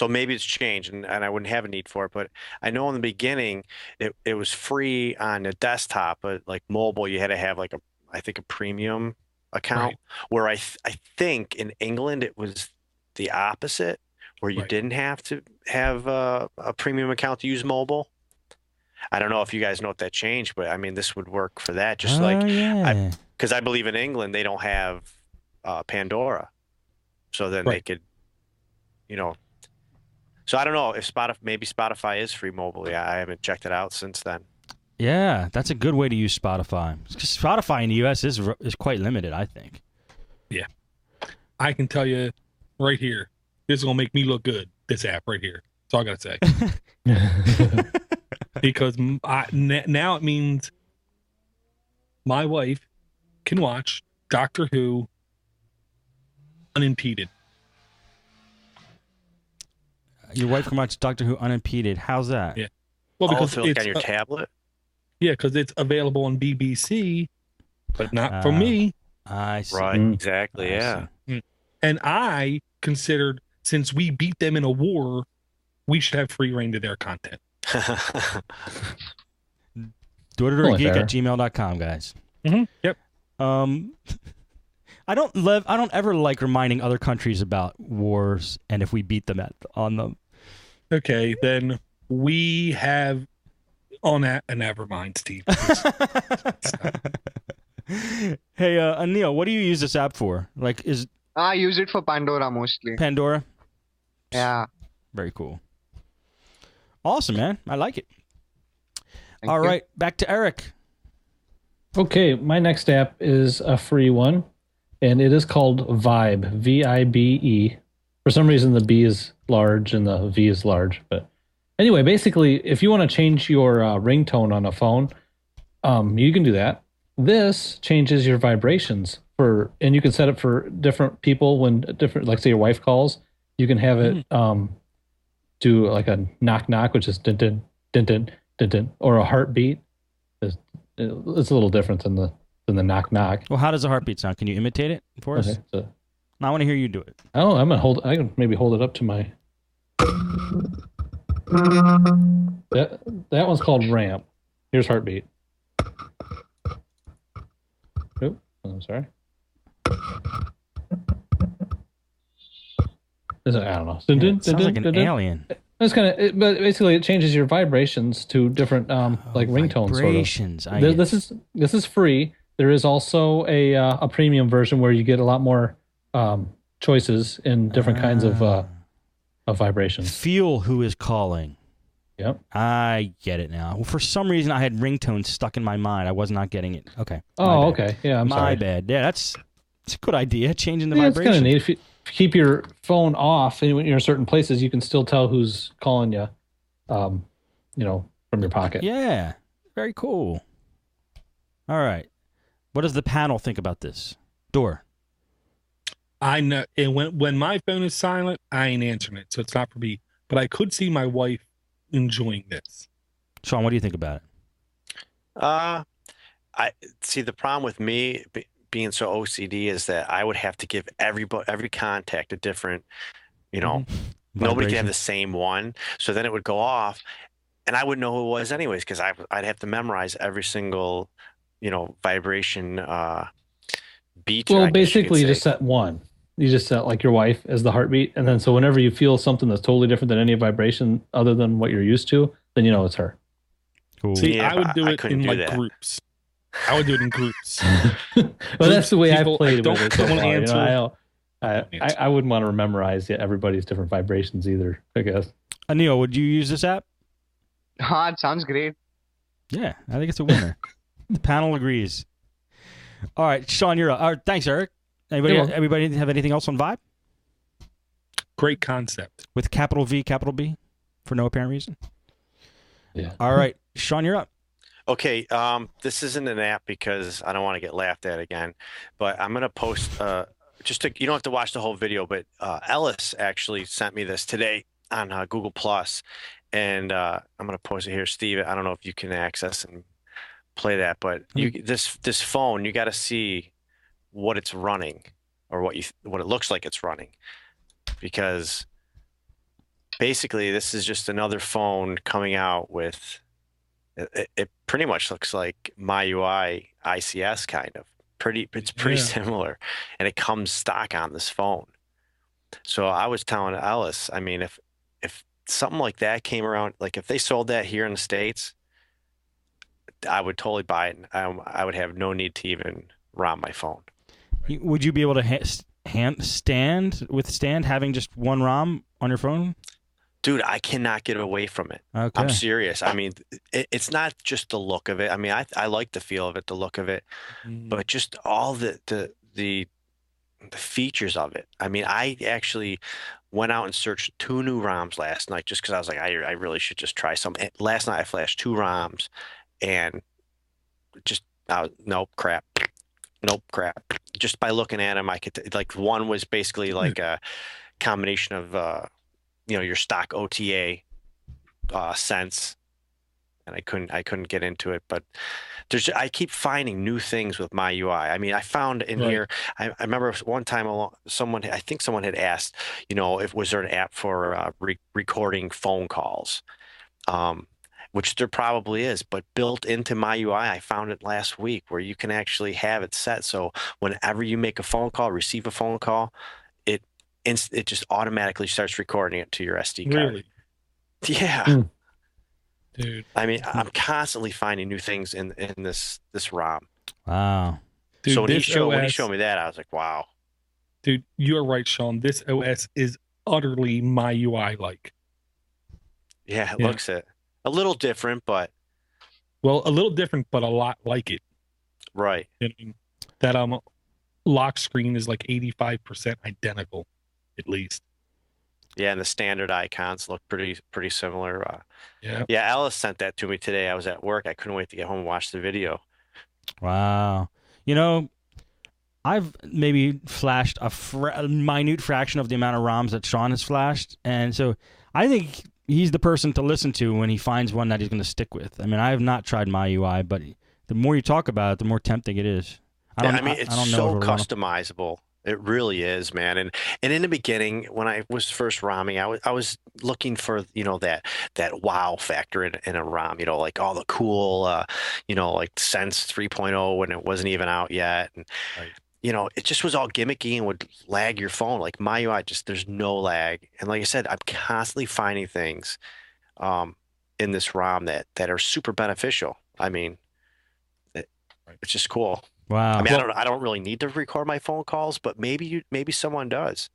So maybe it's changed, and I wouldn't have a need for it. But I know in the beginning it was free on the desktop, but like mobile, you had to have like I think a premium account. Right, Where I think in England it was the opposite, where you right. didn't have to have a premium account to use mobile. I don't know if you guys know if that changed, but I mean this would work for that. Just Oh like I, yeah. because I believe in England they don't have Pandora, so then they Right. could, you know. So I don't know if Spotify, maybe Spotify is free mobile. Yeah, I haven't checked it out since then. Yeah, that's a good way to use Spotify. 'Cause Spotify in the US is quite limited, I think. Yeah. I can tell you right here, this is gonna make me look good. This app right here. That's all I gotta say. Because now it means my wife can watch Doctor Who unimpeded. Your wife can watch Doctor Who unimpeded. How's that? Yeah. Well, Oh, because if you look on your tablet. yeah, because it's available on BBC, but not for Uh, me. I see. Right, Mm. exactly. I Yeah. see. And I considered, since we beat them in a war, we should have free reign to their content. Only fair. DoorDeliveryGeek@gmail.com, guys. Yep. Um, I don't ever like reminding other countries about wars and if we beat them on them. Okay, then we have on that. And never mind, Steve. Hey, Anil, what do you use this app for? Like, is I use it for Pandora mostly. Pandora? Yeah. Very cool. Awesome, man. I like it. Thank All you. right, back to Eric. Okay, my next app is a free one, and it is called Vibe, Vibe. For some reason, the B is large and the V is large. But anyway, basically, if you want to change your ringtone on a phone, you can do that. This changes your vibrations and you can set it for different people when different, like say your wife calls, you can have it do like a knock knock, which is dun dun dun dun dun dun, or a heartbeat. It's a little different than the knock knock. Well, how does a heartbeat sound? Can you imitate it for us? Okay, so I want to hear you do it. I can maybe hold it up to my. That one's called ramp. Here's heartbeat. Oop, I'm sorry. I don't know. Dun, dun, It sounds dun, like an dun, dun. alien. That's but basically it changes your vibrations to different like ringtones. Vibrations. Sort of. This is free. There is also a premium version where you get a lot more choices in different kinds of vibrations. Feel who is calling. Yep. I get it now. Well, for some reason, I had ringtones stuck in my mind. I was not getting it. Okay. Oh, okay. Yeah, I'm my sorry. bad. Yeah, it's a good idea. Changing the Yeah, it's kind vibration. of neat. If you keep your phone off and when you're in certain places, you can still tell who's calling you, from your pocket. Yeah. Very cool. All right. What does the panel think about this? Door. I know, and when my phone is silent, I ain't answering it, so it's not for me. But I could see my wife enjoying this. Sean, what do you think about it? I see the problem with me being so OCD is that I would have to give every contact a different, nobody can have Vibration. the same one. So then it would go off, and I wouldn't know who it was anyways because I'd have to memorize every single, vibration beat. Well, I guess you could basically, you say. just set one. You just set like your wife as the heartbeat, and then so whenever you feel something that's totally different than any vibration other than what you're used to, then you know it's her. Cool. See, Yeah, I would do I it couldn't in do like that. groups. I would do it in groups. Well, that's the way I People, played don't with it so wanna far. answer. I wouldn't want to memorize everybody's different vibrations either, I guess. Anil, would you use this app? It sounds great. Yeah, I think it's a winner. The panel agrees. All right, Sean, you're up. All right, thanks, Eric. Everybody have anything else on Vibe? Great concept. With capital V, capital B, for no apparent reason? Yeah. All right, Sean, you're up. Okay, this isn't an app because I don't want to get laughed at again, but I'm gonna post you don't have to watch the whole video, but Ellis actually sent me this today on Google Plus, and I'm gonna post it here, Steve. I don't know if you can access and play that, but this phone, you got to see what it's running or what it looks like it's running, because basically this is just another phone coming out with it pretty much looks like MyUI ICS kind of. It's pretty Yeah. similar, and it comes stock on this phone. So I was telling Ellis, I mean, if something like that came around, like if they sold that here in the States, I would totally buy it. And I would have no need to even ROM my phone. Would you be able to withstand having just one ROM on your phone? Dude, I cannot get away from it. Okay. I'm serious. I mean, it's not just the look of it. I mean, I like the feel of it, the look of it, but just all the features of it. I mean, I actually went out and searched 2 new ROMs last night just because I was like, I really should just try some. Last night I flashed 2 ROMs and just nope, crap. Nope, crap. Just by looking at them, I could like one was basically like a combination of your stock OTA sense, and I couldn't get into it. But I keep finding new things with my UI. I mean, I found in Right. here. I remember one time I think someone had asked, if was there an app for recording phone calls. Which there probably is, but built into my UI, I found it last week where you can actually have it set so whenever you make a phone call, receive a phone call, it just automatically starts recording it to your SD card. Really, Yeah. dude. I mean, I'm constantly finding new things in this ROM. Wow. Dude, So when he this showed OS, me that, I was like, wow. dude, you're right, Sean. This OS is utterly my UI like. Yeah, it Yeah. looks it. A little different, but Well, a little different, but a lot like it. right. You know, that lock screen is like 85% identical, at least. Yeah, and the standard icons look pretty similar. Yeah. Yeah, Alice sent that to me today. I was at work. I couldn't wait to get home and watch the video. Wow. I've maybe flashed a minute fraction of the amount of ROMs that Sean has flashed, and so I think he's the person to listen to when he finds one that he's going to stick with. I mean, I have not tried my UI, but the more you talk about it, the more tempting it is. I mean, it's I don't know so if it'll run- customizable. It really is, man. And in the beginning, when I was first ROMing, I was looking for, that wow factor in a ROM, like all the cool, like Sense 3.0 when it wasn't even out yet. And, Right. it just was all gimmicky and would lag your phone. Like my UI, there's no lag. And like I said, I'm constantly finding things in this ROM that are super beneficial. I mean, it's just cool. Wow. I mean, I don't really need to record my phone calls, but maybe someone does.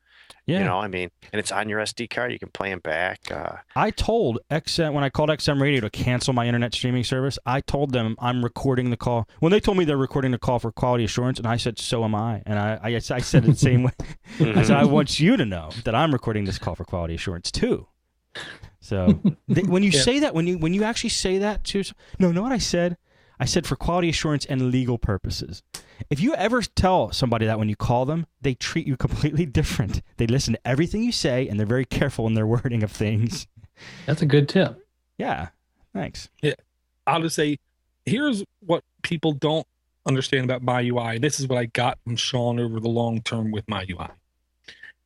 Yeah. I mean, and it's on your SD card. You can play them back. I told XM when I called XM Radio to cancel my internet streaming service. I told them I'm recording the call. When they told me they're recording the call for quality assurance, and I said, "So am I." And I said it the same way. I said, "I want you to know that I'm recording this call for quality assurance too." So when you say that, when you actually say that to know what I said? I said for quality assurance and legal purposes. If you ever tell somebody that when you call them, they treat you completely different. They listen to everything you say, and they're very careful in their wording of things. That's a good tip. Yeah, thanks. Yeah, I'll just say, here's what people don't understand about my UI. This is what I got from Sean over the long term with my UI.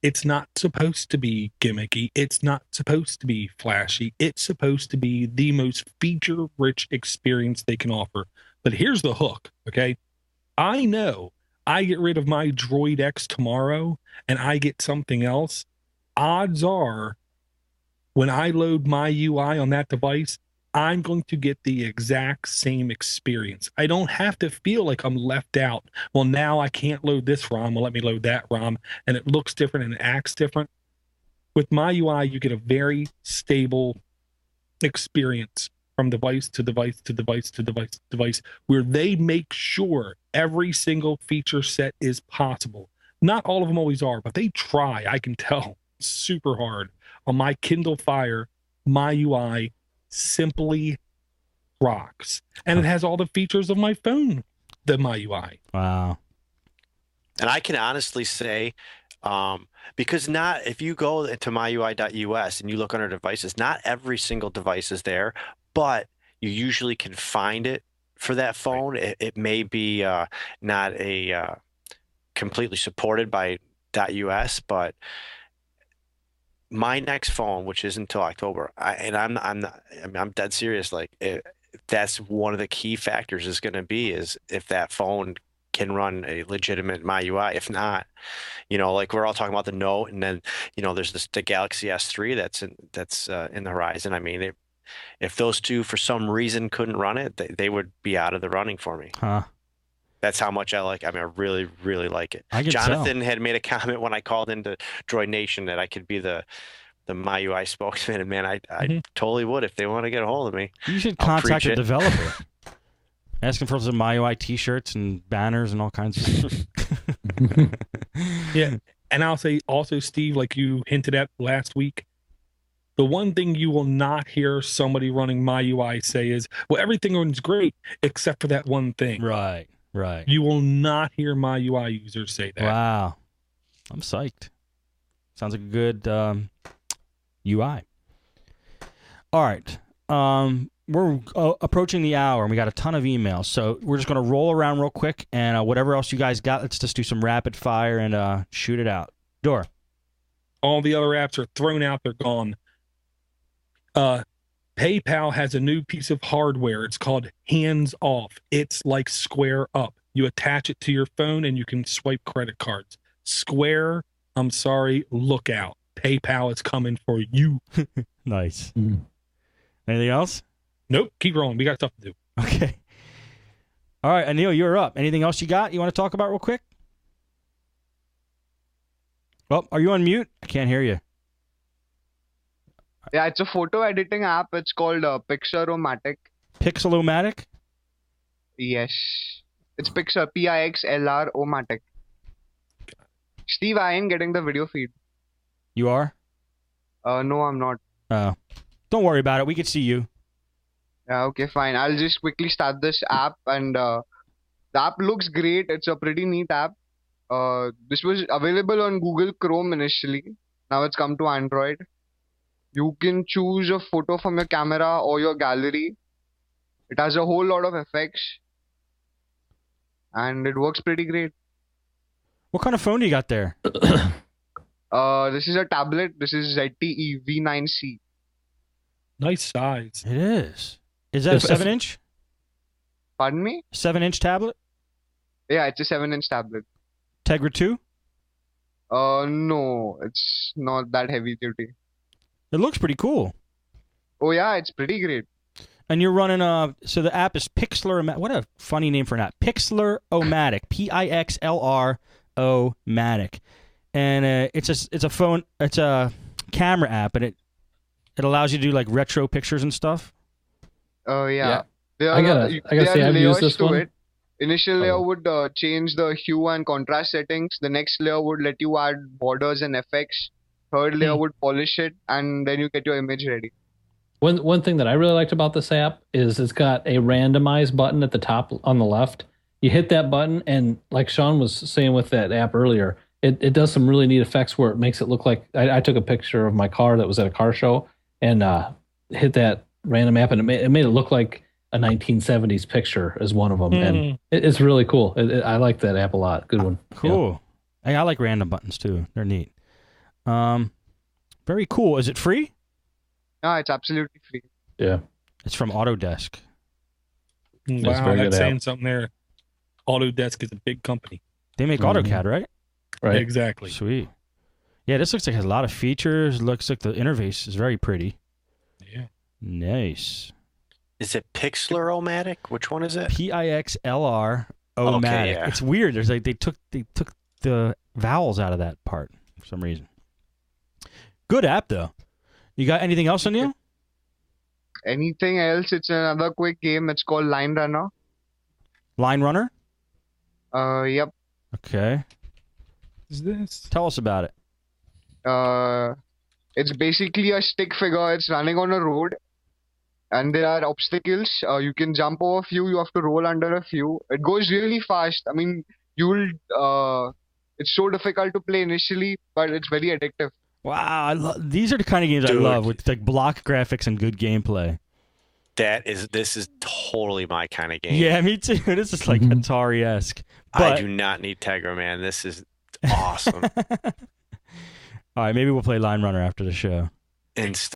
It's not supposed to be gimmicky. It's not supposed to be flashy. It's supposed to be the most feature-rich experience they can offer. But here's the hook, okay? I know I get rid of my Droid X tomorrow and I get something else. Odds are, when I load my UI on that device, I'm going to get the exact same experience. I don't have to feel like I'm left out. Well, now I can't load this ROM. Well, let me load that ROM. And it looks different and it acts different. With my UI, you get a very stable experience from device to device to device to device to device, where they make sure every single feature set is possible. Not all of them always are, but they try, I can tell, super hard. On my Kindle Fire, my UI simply rocks. And it has all the features of my phone, the my UI. Wow. And I can honestly say, because if you go to myui.us and you look under devices, not every single device is there, but you usually can find it for that phone. It may be not completely supported by .us, but my next phone, which isn't until October, I'm not, I mean, I'm dead serious. Like that's one of the key factors is going to be is if that phone can run a legitimate MyUI. If not, like we're all talking about the Note, and then there's the Galaxy S3 that's in the horizon. I mean, if those two for some reason couldn't run it, they would be out of the running for me. Huh. That's how much I like. I mean, I really, really like it. I can Jonathan had made a comment when I called into Droid Nation that I could be the MyUI spokesman, and man, I totally would if they want to get a hold of me. You should I'll contact preach a it. developer. Ask him for some MyUI T-shirts and banners and all kinds of stuff. Yeah. And I'll say also, Steve, like you hinted at last week, the one thing you will not hear somebody running MyUI say is, well, everything runs great except for that one thing. Right. Right. You will not hear MyUI users say that. Wow. I'm psyched. Sounds like a good UI. All right. We're approaching the hour, and we got a ton of emails. So we're just going to roll around real quick, and whatever else you guys got, let's just do some rapid fire and shoot it out. Dora. All the other apps are thrown out. They're gone. PayPal has a new piece of hardware. It's called Hands Off. It's like Square Up. You attach it to your phone and you can swipe credit cards. Square, I'm sorry, look out. PayPal is coming for you. Nice. Anything else? Nope, keep rolling. We got stuff to do. Okay. All right, Anil, you're up. Anything else you got you want to talk about real quick? Oh, are you on mute? I can't hear you. Yeah, it's a photo editing app. It's called Pixar-O-Matic. Pixel-O-Matic? Yes. It's Pixar, Pixlr-O-Matic. Steve, I ain't getting the video feed. You are? No, I'm not. Oh. Don't worry about it. We can see you. Yeah, okay, fine. I'll just quickly start this app, and the app looks great. It's a pretty neat app. This was available on Google Chrome initially. Now it's come to Android. You can choose a photo from your camera or your gallery. It has a whole lot of effects, and it works pretty great. What kind of phone do you got there? This is a tablet. This is ZTE V9C. Nice size. It is. Is that a 7-inch? Pardon me? 7-inch tablet? Yeah, it's a 7-inch tablet. Tegra 2? No, it's not that heavy duty. It looks pretty cool. Oh yeah, it's pretty great. And you're running so the app is Pixlr. What a funny name for an app. Pixlr-O-Matic. Pixlr-O-Matic. And it's a phone. It's a camera app, and it allows you to do like retro pictures and stuff. Oh yeah. I gotta say I've used this one. Initial layer would change the hue and contrast settings. The next layer would let you add borders and effects. Third layer would polish it, and then you get your image ready. One thing that I really liked about this app is it's got a randomize button at the top on the left. You hit that button, and like Sean was saying with that app earlier, it does some really neat effects where it makes it look like I took a picture of my car that was at a car show and hit that random app, and it made it look like a 1970s picture as one of them, and it's really cool. I like that app a lot. Good one. Cool. Yeah. Hey, I like random buttons too. They're neat. Very cool. Is it free? No, it's absolutely free. Yeah. It's from Autodesk. Wow, that's saying something there. Autodesk is a big company. They make AutoCAD, right? Right. Exactly. Sweet. Yeah, this looks like it has a lot of features. Looks like the interface is very pretty. Yeah. Nice. Is it Pixlr-O-Matic? Which one is it? Pixlr-O-Matic. Okay, yeah. It's weird. There's like they took the vowels out of that part for some reason. Good app though. You got anything else on you? Anything else? It's another quick game. It's called Line Runner. Line Runner? Yep. What Okay. is this? Tell us about it. It's basically a stick figure. It's running on a road, and there are obstacles. You can jump over a few. You have to roll under a few. It goes really fast. I mean, it's so difficult to play initially, but it's very addictive. Wow, these are the kind of games I love with like block graphics and good gameplay. This is totally my kind of game. Yeah, me too. This is like Atari-esque. I do not need Tegra, man. This is awesome. All right, maybe we'll play Line Runner after the show. Insta.